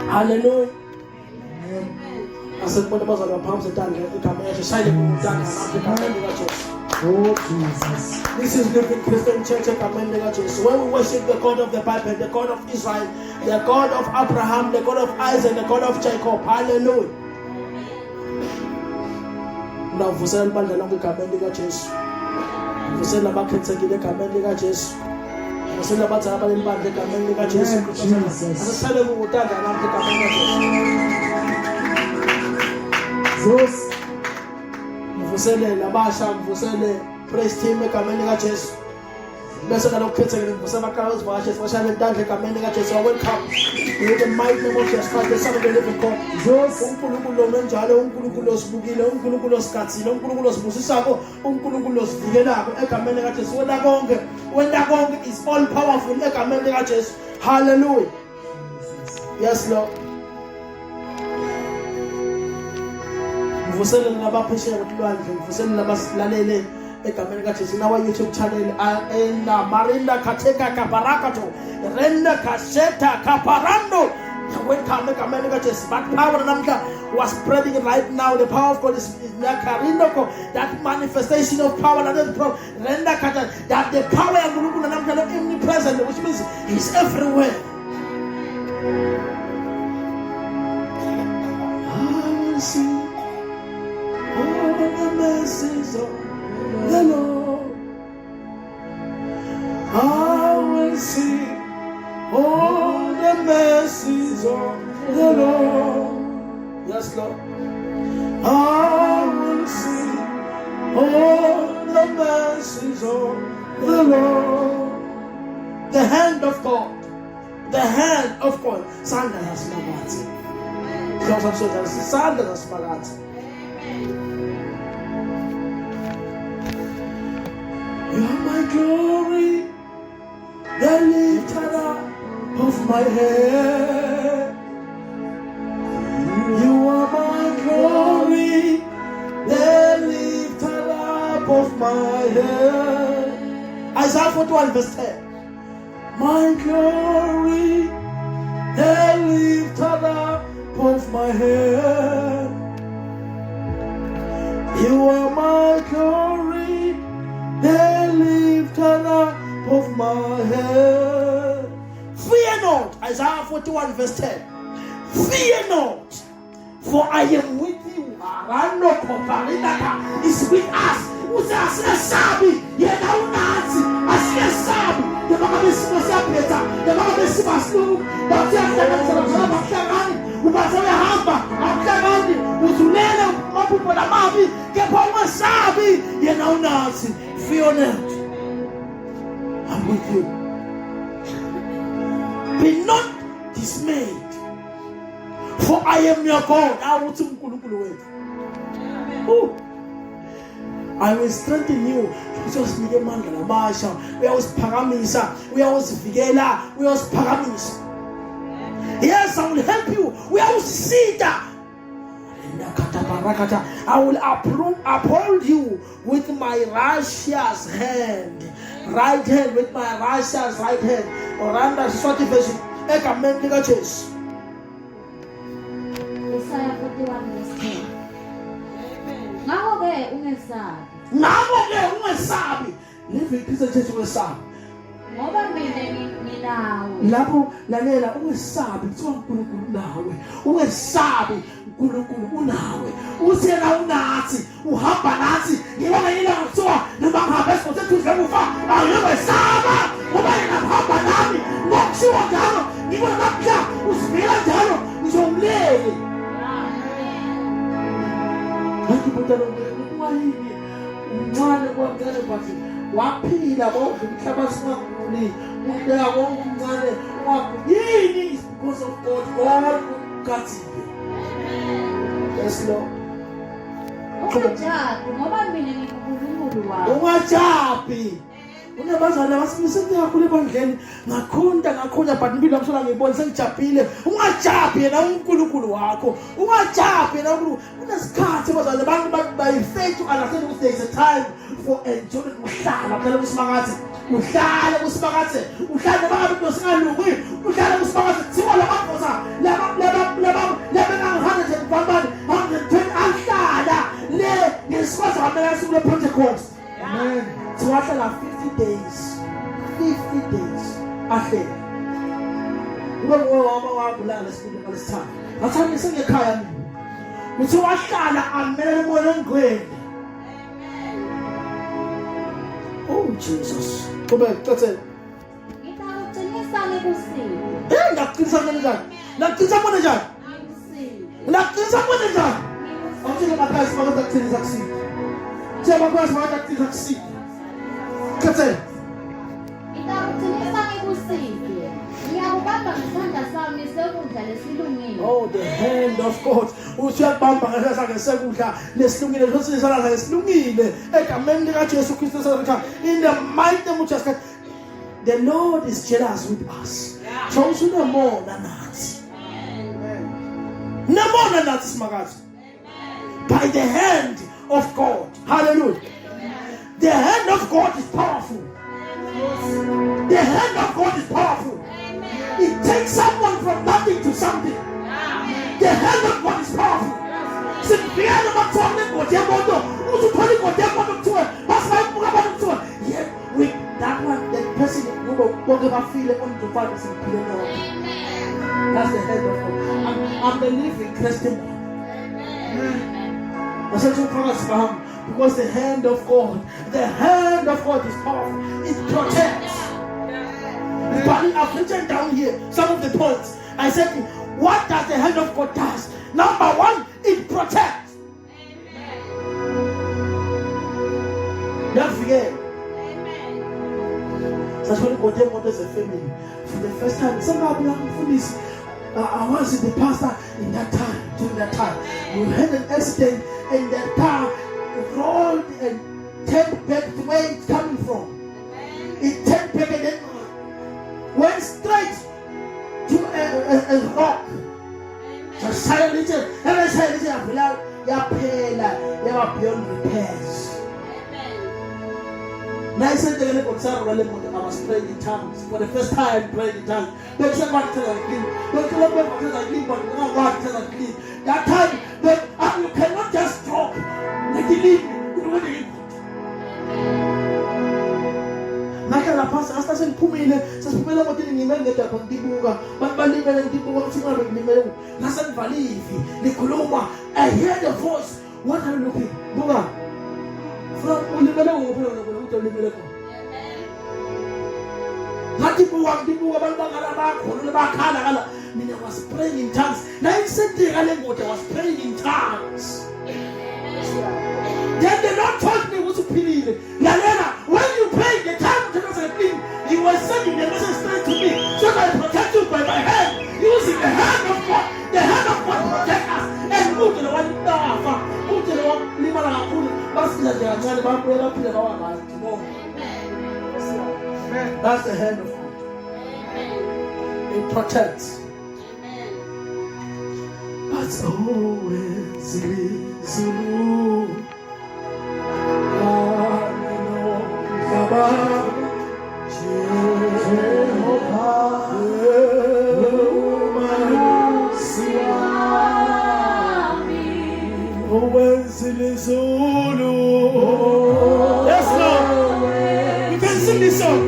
Hallelujah. I said, what about the palms of Daniel? Oh, Jesus. This is Living Christian Church. When we worship the God of the Bible, the God of Israel, the God of Abraham, the God of Isaac, the God of Jacob. Hallelujah. Now, vous savez pas le nom de Kamel de Jésus. Vous savez la marque de Kamel de Jésus. Vous savez la marque de Kamel de Jésus. Vous savez le mot de Kamel de Jésus. Vous savez la marche, vous savez le prestige de Kamel de Jésus. Blessed are the kids and for some accounts, watches, was having done the commanding at his own cup. You the mighty name of Jesus Christ, the Son of the living God. Those Unkulukulo Jalo, Unkulukulos Bugilo, Unkulukulos Katsi, Unkulukulos Musisago, Unkulukulos Vigena, Ekamen at his when that gong is all powerful, Ekamen at his hallelujah. Yes, Lord. Vous savez, la bas péché avec toi, vous savez, la bas l'année. Ekamerika chini our YouTube channel na Marinda Kateka Kaparakato Renda Kaseta Kaparando when Kamerika chini but power namka was spreading right now. The power of God is Nakarindoko, that manifestation of power that Renda Kata, that the power of Guru Namka is omnipresent, which means he's everywhere. I will sing all the mercies of the Lord. I will sing all the mercies of the Lord. Yes, Lord. I will sing all the mercies of the Lord. The hand of God. The hand of God. Sanda has magati. Joseph said, Sanda has magati. You are my glory, the lifter up of my head. You are my glory, the lifter up of my head. Isaiah 41 verse 10. My glory, the lifter up of my head. You are my glory, the lifter up of my head. Fear not, Isaiah 41 verse 10. Fear not, for I am with you. Arano Koparinaka is with us. Who's sabi? Yena unazi. Asiye sabi. The Mahabisima Sapeta. The Mahabisima Slu. Batia Sakani. Ubazole Hamba. Akagani. Uzulele Mapupo na Mavi. Kepa sabi. Yena unazi. Fear not. I'm with you. Be not dismayed. For I am your God. I will strengthen you. Just me man la masha. We always paramisa. We always vigela. We always paramisa. Yes, I will help you. We always see that. I will uphold you with my righteous hand. Right hand, with my righteous right hand. Oranda Swati version. Eka mendiga chase. Isaiah 41 verse 10. Ngaho-ke ungesabi. Ngaho-ke ungesabi. Living Christian Church ungesabi. Ngoba mina nginawe. Lapho lalela ungesabi kuthiwa uNkulunkulu nawe. Ungesabi uNkulunkulu unawe. Uthena unathi, uhamba nathi. Ngibona yini kuthiwa noma ngihambe esithuzwe kufa. Awungesaba. Ngoba yena uhamba nami. Ngokushiwo njalo. Ngibona lapha usivela njalo. Ngizomlele. Ngikubona ukuthi umncane kwangene bathi waphila bonke umhlaba singakuni umntana omncane yini is because of God ukathile. Yes Lord. Ungajabi ngoba mina ngikuNkulunkulu wakho. Ungajabi. Unabazali abasimiseni kakhulu ebandleni ngakhunda but impilo yamsola ngiyibona sengijabhile. Ungajabi yena uNkulunkulu wakho. Ungajabi yena uNkulunkulu. Kunesikhathi bazali abantu by faith to understand ukuthi there is a time for enjoying uhlala phela usimakathe. Uhlale usimakathe. Uhlale abantu singalungi. Uhlale usimakathe. Thiwa labantu laba umama wabulala lesibili ngalesithathu. Ngathani sengekhaya mina. Uthi wahlala amele emoyeni ongcwele. Oh Jesus. Qhubeka cathela. Ngitawuqinisa ngikusile. Ngakuqinisa kanjani? Ngakuqinisa mona njani? Ngakuqinisa mona njani? Awuthini amakhasi bakakuqinisa kusile. Thema amakhasi bakakuqinisa kusile. Cathela. Ngitawuqinisa ngikusile. Ngiyakubamba ngesandla sami sekudla lesilungile. Oh, the hand of God. Uthi uyabamba ngesandla sakhe sekudla lesilungile. Futhi isandla sakhe silungile. Egameni lika Jesu Kristu sathi in the mighty name of Jesus. The Lord is jealous with us. Chose no more than us. No more than us, Smakazi. By the hand of God. Hallelujah. The hand of God is powerful. The hand of God is powerful. It takes someone from nothing to something. The hand of God is powerful. With that one, that person will never feel it on the Father. That's the hand of God. I'm believing testimony. Because the hand of God is powerful. It protects. But I've written down here some of the points. I said, what does the hand of God does? Number one, it protects. Don't forget. That's when God as a family. For the first time, somebody I was the pastor in that time, during that time. We had an accident and the car rolled and turned back to where it's coming from. It turned back and then went straight to a rock. So suddenly, every side beyond repairs. I said I was praying in tongues for the first time. Praying in tongues. That time, you cannot just talk. They believe me. Nakala pastor hasta sen pumile sa pumile mo tin ngimel ngeta pag dibuka bali na lang dibuka kasi nga ngimel nasan balifi ni kuluma. I hear the voice. What are you looking? Buka from ulimele mo pala ko ulimele ko dibuka bangala ba ko le ba kala mina was praying in tongues na insente gale ngote was praying in tongues. Then the Lord told me what to believe. When you pray, the time to thing, He was sending the message straight to me. So I protect you by my hand, using the hand of God. The hand of God protect us. And move to the one move to the one that's the hand of God. It protects. That's always Zulu. Yes, Lord. You can sing this song.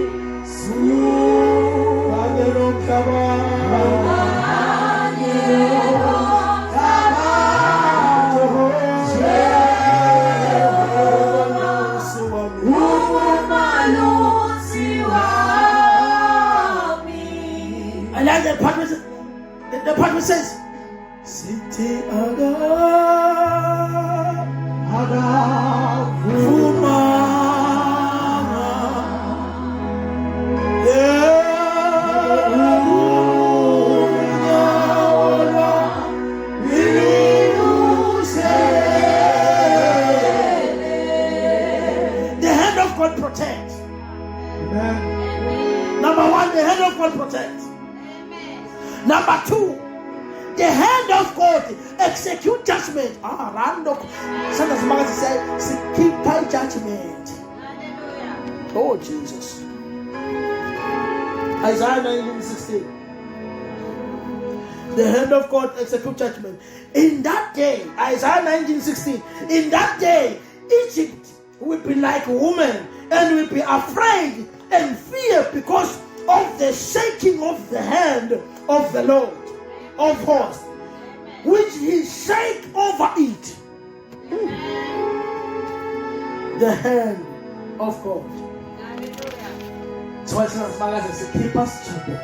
I like the part which says, Siti Aga Fuma. Protect. Amen. Number one, the hand of God protects. Amen. Number two, the hand of God execute judgment. Sometimes Margaret says, keep by judgment. Hallelujah. Oh Jesus. Isaiah 19:16. The hand of God execute judgment. In that day, Isaiah 19:16. In that day, Egypt will be like a woman and will be afraid and fear because of the shaking of the hand of the Lord of hosts, which he shake over it. The hand of God. So it's not as a keeper stupid.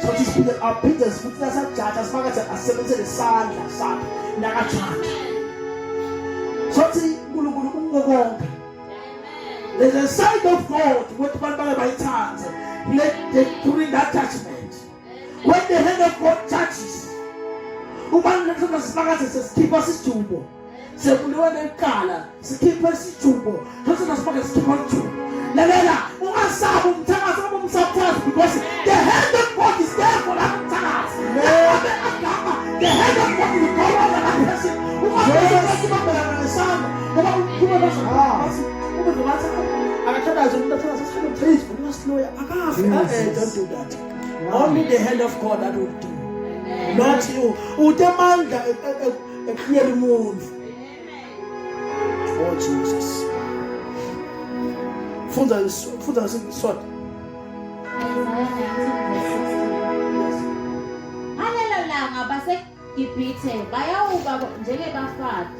So this is the Peter's foot as a judge, as long as a 70 the sun, Naga church. So there's a side of God with one by times. During that judgment, when the hand of God touches, keep us stupid. Se ulione kala, sikipa si chubo. Hasa nasipaka sikipa chubo. Lela, ungasabu mtaka msaptas because the hand of God is there for that task. The hand of God will come over that person. Don't do that. Only the hand of God that will do. Not you. Who demand a clear move. Oh Jesus. Funda sword. Alelolanga baseGibhithe bayawuba njengebafati.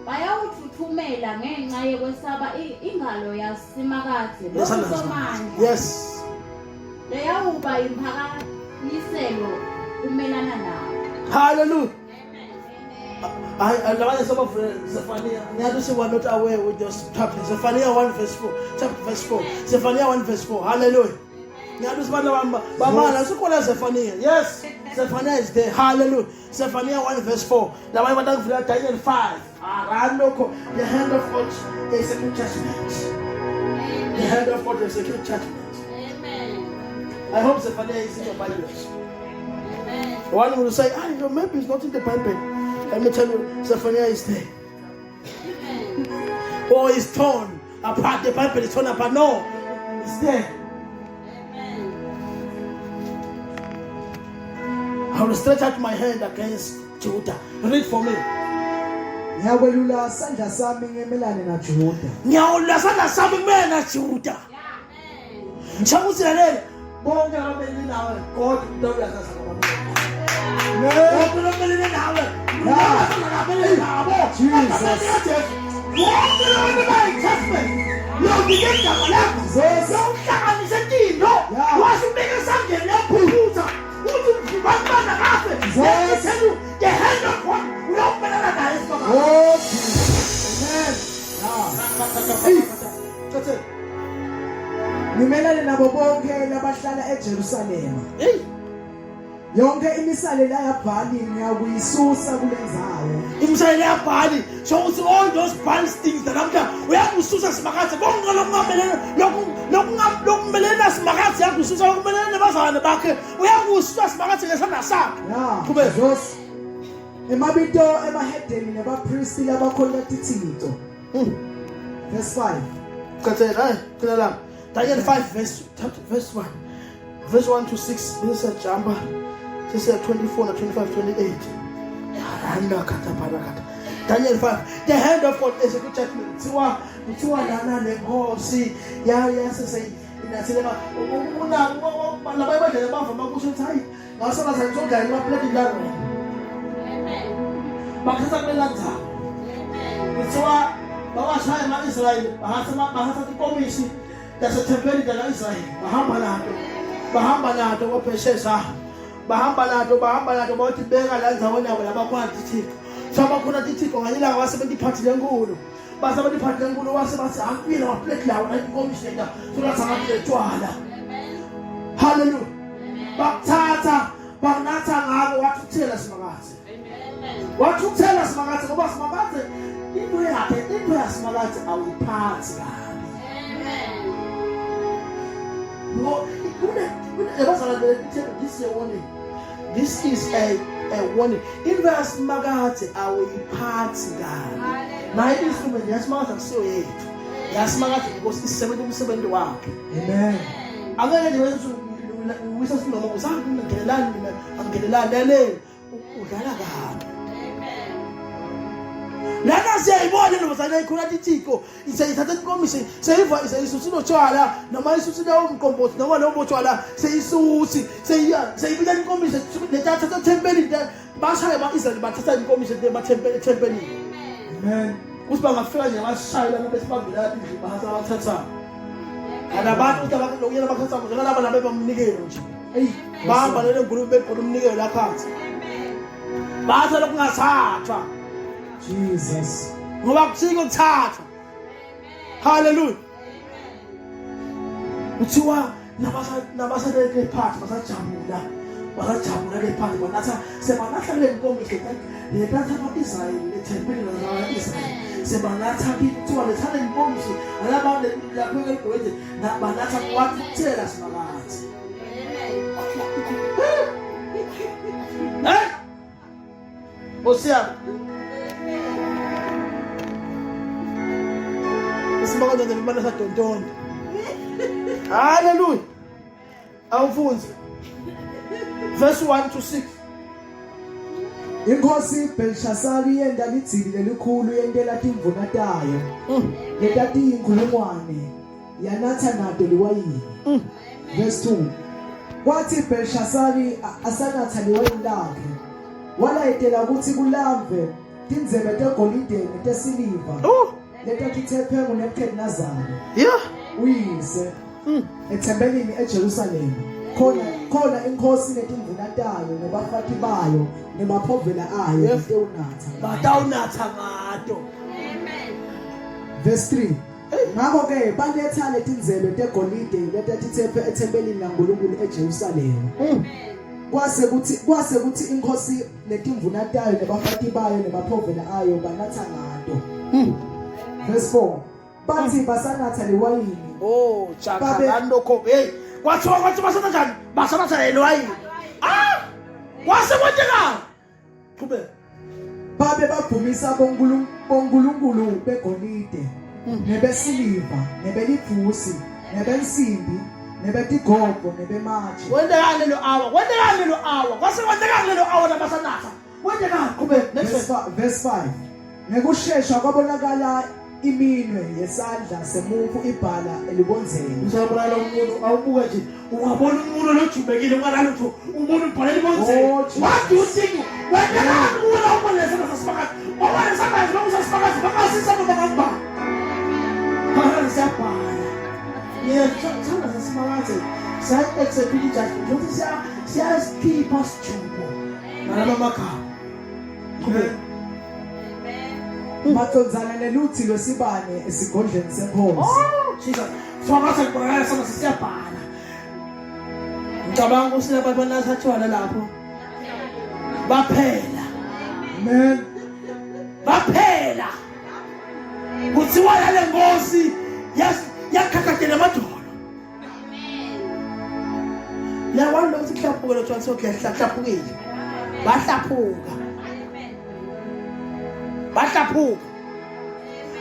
Bayawuthuthumela ngenxa yekwesaba ingalo yasemakade lokusomanje. Yes. Leyawuba imphakamiselo kumelana nawo. Hallelujah. I love some of Zephaniah. You are not aware with your chapter. Zephaniah 1 verse 4. Chapter verse 4. Zephaniah 1 verse 4. Hallelujah. Yes. Zephaniah is there. Hallelujah. Zephaniah 1 verse 4. Daniel 5. The hand of God execute judgment. The hand of God execute judgment. I hope Zephaniah is in your Bible. One will say, maybe it's not in the Bible. Let me tell you, Zephaniah is there. Or it's torn apart. The Bible is torn apart. No, it's there. I will stretch out my hand against Judah. Read for me. Nyawelula sandla sami ngemelane na Judah. Nyawelula sandla sami ngemelane na Judah. Ngichakuzilalela bonke ababelini nawe kodwa udawula sasa kwami. Bonke ababelini nawe. Jesus. The hand of God will open Amen. Nimelane nabo bonke labahlala eJerusalema. Yonke imisalela yaBhali ngiyakuyisusa kulenzawo. Imisalela yaBhali, so all those bad things that after uyakususa simakathe bonke lokungamelena simakathe yakususa ukumelena nebazalwane bakhe uyakususa simakathe ngesandla sakhe. Kube Josi. Emabito emahedeni nabapristi labakholwa Thixo. Verse 5. Katsela, Daniel 5 verse 1. Verse 1 to 6. This is a jumper. This is 24, 25, 28. Daniel 5. The hand of God is a good judgment. Tiwa nana negosi. Yes, say. Inasilema. Una labaiba de bafama kusutai. Ngasala sanjonga ima plate ndaro. Bakasa belanza. Tiwa bawashaya ma Israel. Bahasa tikomisi. That's a temple da Israel. Bahamba nato wapeshesa. Bahamba nato bathi beka la ndzaweni yabo labakwazi Thixo. Saba khona Thixo ngayila wasebenza iphathi lenkulu. Basebenza iphathi lenkulu wasebathi akuphila waplate lawo la commissioner solatha letshwala. Hallelujah. Bakuthatha banatha ngabo wathuthela simakathe. Wathuthela simakathe ngoba simakathe into yasimakathe awuyiphathi kabi. No, this is a warning. This is a warning. In verse Magate, I will part God. My instrument, yes, Martha, so it. Yes, Magate, because it's 77 work. Amen. I'm going to wish us to know what's happening and get a land and get a land. lana siyayibona lomzana ikhona titiko isayithatha inkomishi seyiva isayisusi notshwala noma isusi lawo umqombothi noma lo motshwala seyisusi seyibika inkomishi lethatha tempeli bashaya baIsrael bathatha inkomishi tempeli Amen. usiba ngafika nje bashayela besibambela indlu bahasa bathatha abantu lokuyela bakhatha ngoba laba nabe bamnikelo nje bahamba lelo ngulubu beqola umnikelo la phansi batha lokungathathwa Jesus. ngoba kusiko kuthathwa haleluya uthiwa nabasaleke phansi basajabula le phansi banatha sebanatha le nkomishi lethatha abaIsrael lethempeli laseIsrael sebanatha kuthiwa lethana inkomishi alaba lapho egwede banatha kwakuthela simakathi Osiya Usimaka nje mbana sadontondo Hallelujah Awufunze Verse 1 to 6 Inkosi Belshazzar yenda litsili lelikhulu yentela timvuna tayo letati inkulungwane yanatha nato liwayini Verse 2 Kwathi Belshazzar asanatha liwayini lakhe walayetela ukuthi kulamve tindzebe tegolide netesiliva letatithephe nguNebukadnezar uyise ethempelini eJerusalema khona inkosi netimvuna tayo nebafati bayo nemaphovela ayo batawunatha ngato Verse 3 ngakho-ke baletha letindzebe tegolide letatithephe ethempelini laNkulunkulu eJerusalema kwase kuthi inkosi netimvuna tayo nebafati bayo nemaphovela ayo banatha ngato Verse 4 bathi basanatha liwayini chakandoko kwathi basanatha njani basanatha liwayini kwase kwenzeka qhubeka babe bavumisa bonkulunkulu begolide nebesiliva nebelivusi nebensimbi nebetigogo nebematshe kwenzekani lo hour kwase kwenzekani lo hour nabasanatha kwenzekani qhubeka Verse 5 ngekusheshsha kwabonakala iminwe yesandla semuntu ibhala elibonzeni uzabulala umuntu awubuke nje ungabona umuntu lojubekile ungalala utho umuntu ibhala elibonzeni what do you think wena umuntu awubona sasifakazi wabona sakazi lokusasifakazi bakasisa bakamba phana siyabhala thanda sasifakazi sa execute judgment ukuthi siya keep us jubo nalama makha macondzana neluthi lwesibane esigodleni senkosi Jesus fakaza kubonakala sana siyabhala ngicabanga ukuthi laba banatha tshwala lapho baphela Amen baphela kuthiwa yale nkosi yakhakhadela amadolo yawanda ukuthi hlaphuka lo tshwala sokuhlaphukile bahlaphuka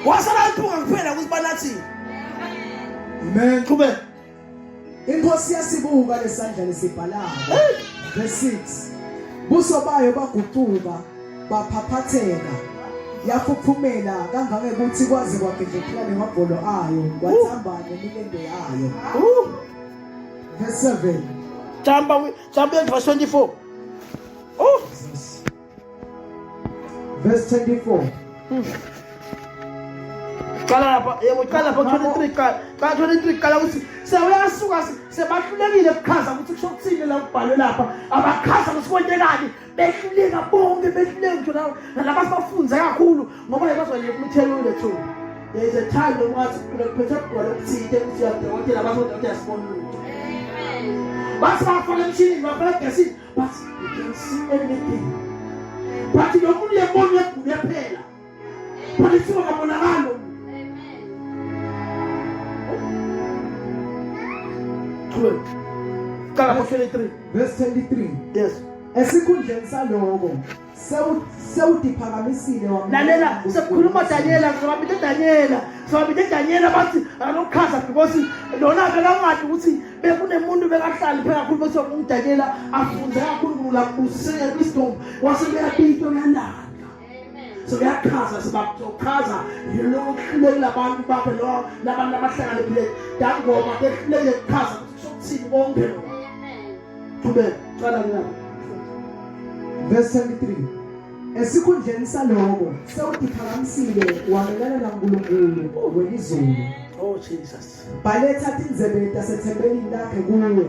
wasala iphuka kuphela ukuthi banathini Amen qhubeka inkosi yasibuka lesandla lesibhalayo Verse 6 buso bayo baguquka baphaphatheka yafuphumela kangangekuthi kwaze kwagedlekela nemabholo ayo kwathamba nemilendo yayo Verse 7 jump verse 24 Verse 24 qala lapha 23 qala ukuthi sewuyasuka sebahlulekile ukukhaza ukuthi kushokuthini la kubhalwe lapha abakhaza kusikwenzekani behluleka bonke behluleka nje nalaba bafunza kakhulu ngoba yabazwa nemithelo lethu there is a time lokwazi ukuphetha kwalo ukuthinte ukuthi yadokotela abazodokotela yasibona lutho basi bafaka emshini bafaka gesi basi you can see everything but yomuntu yebona yegula phela polisiwa kabonakalo Kala 23 Verse 23 yes esikhundleni saloko sewudiphakamisile lalela sekukhuluma Daniela sobabide Daniela bathi alokhaza because lona bekangathi ukuthi bekunemuntu bekahlali phela kakhulu bese uDaniela afunde kakhulu la kusenya wisdom wasebeyapito yalanda So kuyakhaza sibakukhaza lokuhlulekela abantu bakhe lo labantu abahlakaniphile dangoma behluleke ukukhaza ukuthi sokuthini konke lo. Amen. Qala lapha. Verse 23. Esikhundleni saloko sewudiphakamisile wamelana naNkulunkulu welizulu. Oh Jesus. Baletha inzebe yasethembelini lakhe kuwe.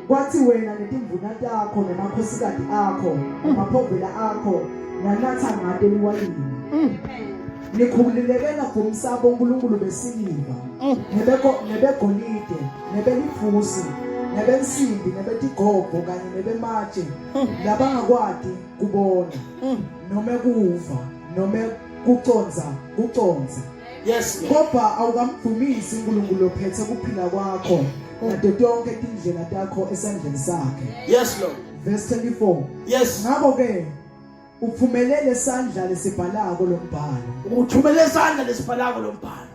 Kwathi wena netimvuna takho namakhosikazi akho, amaphovela akho, nanatha ngade liwalini. Nikhululekela kumsabo uNkulunkulu besiliva, nebegolide, nebelifusi, nebensimbi, nebetigogo kanye nebematshe, labangakwadi kubona, noma kuva, noma kuconza. Yes. Kodwa awukamvumisi uNkulunkulu ophethe kuphila kwakho. Nato tonke indlela takho esandleni sakhe. Yes Lord. Verse 24. Yes. Ngakho ke uphumelele isandla lesibhalako lombhalo. Uthumelele isandla lesibhalako lombhalo.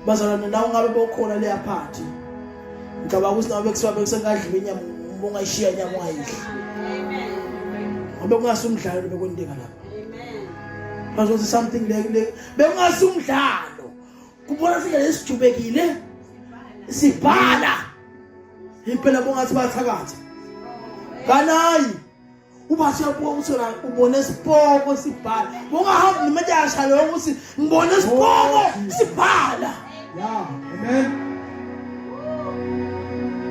Bazalwane nawe ngabe bokhona le aphathi. Ngicabanga ukuthi nawe bekusibabe kusengadliwe inyama ungayishiya inyama ungayidli. Ngoba kungasumdlalo bekwendeka lapha. Bazothi something like bekungasumdlalo. Kubona singale esijubekile sibhala impela bongathi bathakatha kanayi ubathi yabuka ukuthi ubone isipoko sibhala bongahambi nemedasha lo ukuthi ngibone isipoko sibhala. Yeah, amen.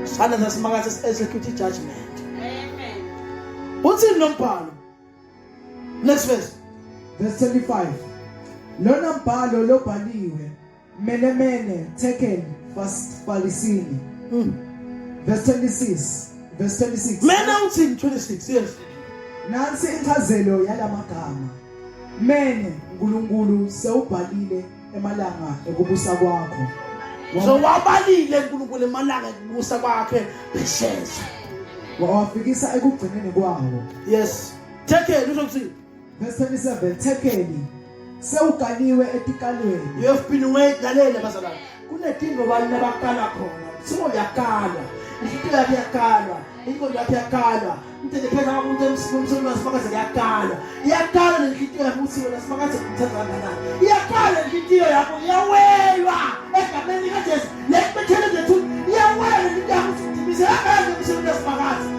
Sana nasimakathi execute judgment. Amen. Uthi nombhalo. Next verse. Verse 25. Lona mbhalo lobhaliwe menemene taken Farisini. Verse 26. Verse 26. Mena uthi 26. Yes. Nansi incazelo yalamagama. Mene uNkulunkulu sewubhalile emalanga ekubusa kwakho. So wabalile uNkulunkulu emalanga ekubusa kwakhe beshesha. Wawafikisa ekugcineni kwawo. Yes. Taken uzokuthi. Verse 27. Taken sewukaliwe etikalweni. You have been waiting lalela bazalwane. Kunedingo bani labakala khona. Simo yakala. Izinto yakala. Inkonzo yakala. Into phela umuntu emsebenzini wasifakaze yakala. Yakala lenhliziyo yakho uthi wena sifakaze ukuthatha kanjani. Yakala lenhliziyo yakho yawelwa egameni likaJesu. Lekubethele zethu yawelwa lenhliziyo yakho uthi bize yakala emsebenzini wasifakaze.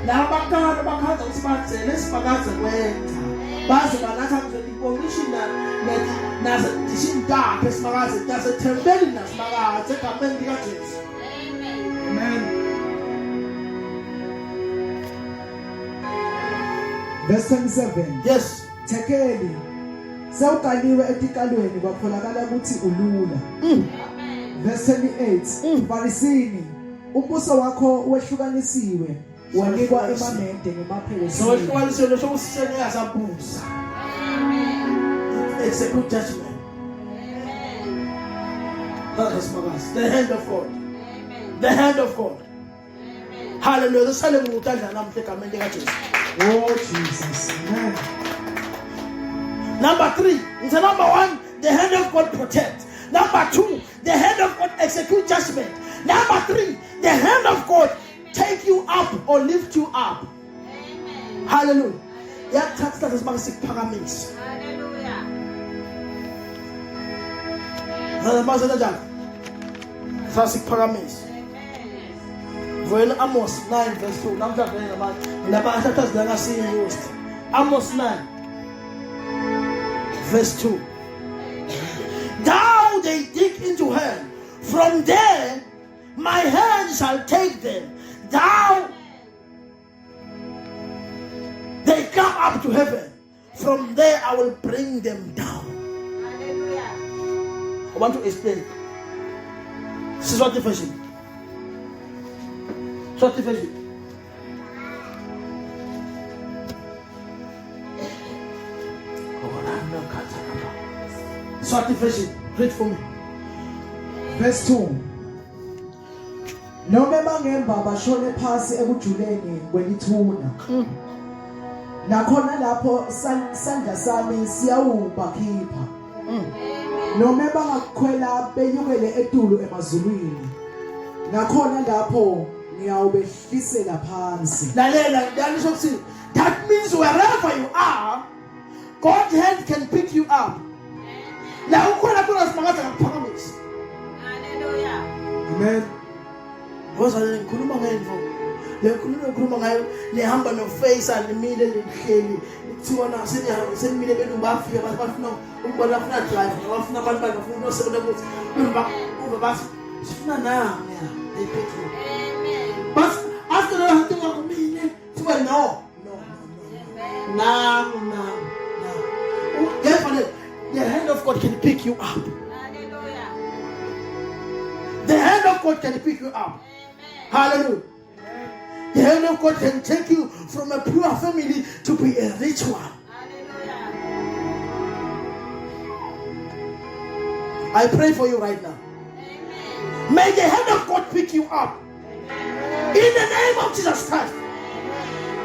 Labakala bakhanza usibazele sifakaze kwenza baze balatha ngizoyikommission nazo disindaphe sifakaze tasethembelini nasifakaze egameni likaJesu. Amen. Verse 27. Yes. Tekeli sewukaliwe etikalweni kwakholakala ukuthi ulula. Verse 28. Farisini umbuso wakho wehlukanisiwe wanikwa emamente ngemaphele. So wehlukanisiwe lo sokusisene yasabusa. It's a good judgment. The hand of God. The hand of God. Hallelujah. Sale nguthandla namhle egameni likaJesu. Oh Jesus. Amen. Number 3, it's a number 1, the hand of God protect. Number 2, the hand of God execute judgment. Number 3, the hand of God take you up or lift you up. Amen. Hallelujah. Yathatha lesibanga sikuphakamisa. Hallelujah. Hallelujah njalo. Sasikuphakamisa. Amen. Amos 9 verse 2. Namhla vele laba athatha zidanga siyused. Amos 9 verse 2. Down they dig into hell. From there, my hand shall take them. Down they come up to heaven. From there, I will bring them down. Hallelujah. I want to explain. This is what the version. What the version. Swati version, read for me. Verse 2. Noma bangemba bashone phasi ekujuleni kwelithuna. Nakhona lapho sandla sami siyawubakhipha. noma bangakukhwela benyukele etulu emazulwini nakhona lapho ngiyawubehlisela phansi. Lalela ndalisho ukuthi that means wherever you are, God's hand can pick you up. La ukhona khona simangata ngakuphakamisa. Hallelujah. Amen. Ngoba ngikhuluma ngento. Ngikhuluma ngayo nehamba no face alimile lihleli. Kuthiwa na senimile benu bafika bafuna ukubona bafuna drive, bafuna abantu bafuna usebenza ukuthi uba basi sifuna na they pick you. Amen. But after that thing ngakumile kuthiwa no. No. Therefore, the hand of God can pick you up. Hallelujah. The hand of God can pick you up. Amen. Hallelujah. The hand of God can take you from a poor family to be a rich one. Hallelujah. I pray for you right now. Amen. May the hand of God pick you up. Amen. In the name of Jesus Christ.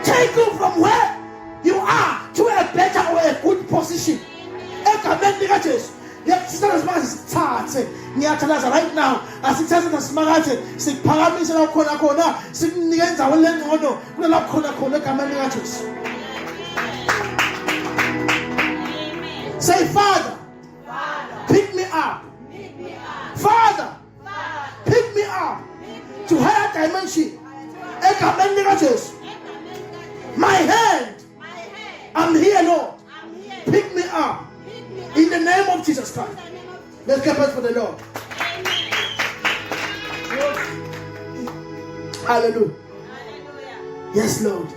Take you from where you are to a better or a good position. Right now, as it says in the Smarate, Sick Paramisha Kona, Sick Nienza, Lengono, Kona, say, Father, pick me up. Father, pick me up to higher dimension. My hand, I'm here, Lord. Pick me up in the name of Jesus Christ. Let's get back for the Lord. Hallelujah. Yes, Lord.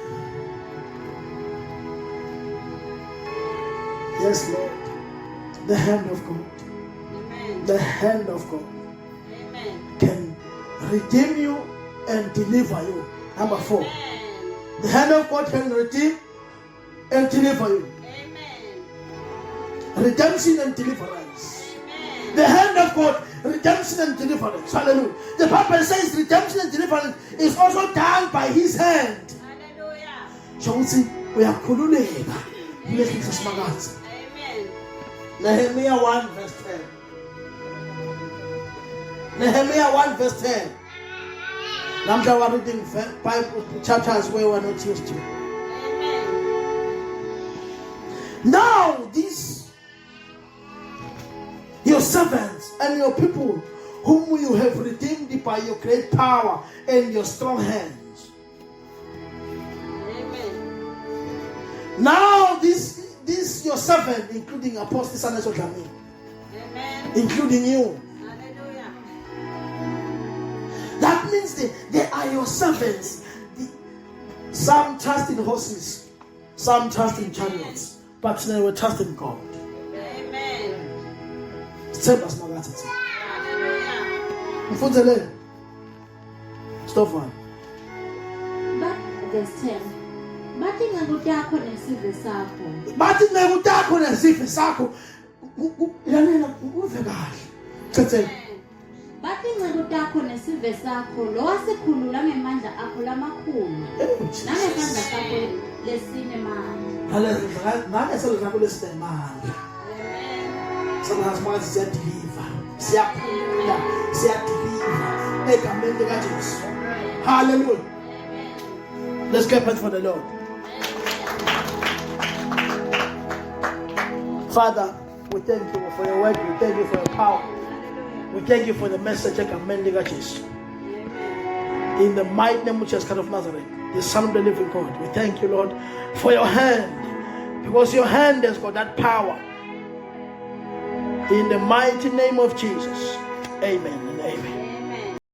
Yes, Lord. The hand of God. Amen. The hand of God Amen. can redeem you and deliver you. Number 4. Amen. The hand of God can redeem and deliver you. Amen. Redemption and deliverance. Amen. The hand of God, redemption and deliverance. Hallelujah. The Bible says redemption and deliverance is also done by His hand. Hallelujah. So we are kululeka. Amen. Nehemiah 1 verse 10. Nehemiah 1 verse 10. Now we're reading Bible chapters where we're not used to. Amen. Now these your servants and your people whom you have redeemed by your great power and your strong hands. Amen. Now this your servant, including Apostle Sanes Oklami, Amen. including you. Hallelujah. That means they are your servants. Some trust in horses, some trust in chariots, but they will trust in God. Amen. Hallelujah. Hallelujah. Stop one. But verse 10. Bathi ngakudakho nesizwe sakho. Bathi ngakudakho nesizwe sakho. Yalela uve kahle. Cece. Bathi ngakudakho nesizwe sakho lo wasikhulula ngemandla akho lamakhulu. Nangesandla sakho lesine manje. Nane selo zakho lesinemandla. Sometimes man siya deliver. Siyaphula, siya deliver. Egameni lika Jesu. Hallelujah. Let's get back for the Lord. Father, we thank you for your word. We thank you for your power. We thank you for the message of Jesus. In the mighty name of Jesus Christ of Nazareth, the Son of the living God, we thank you, Lord, for your hand. Because your hand has got that power. In the mighty name of Jesus. Amen and amen.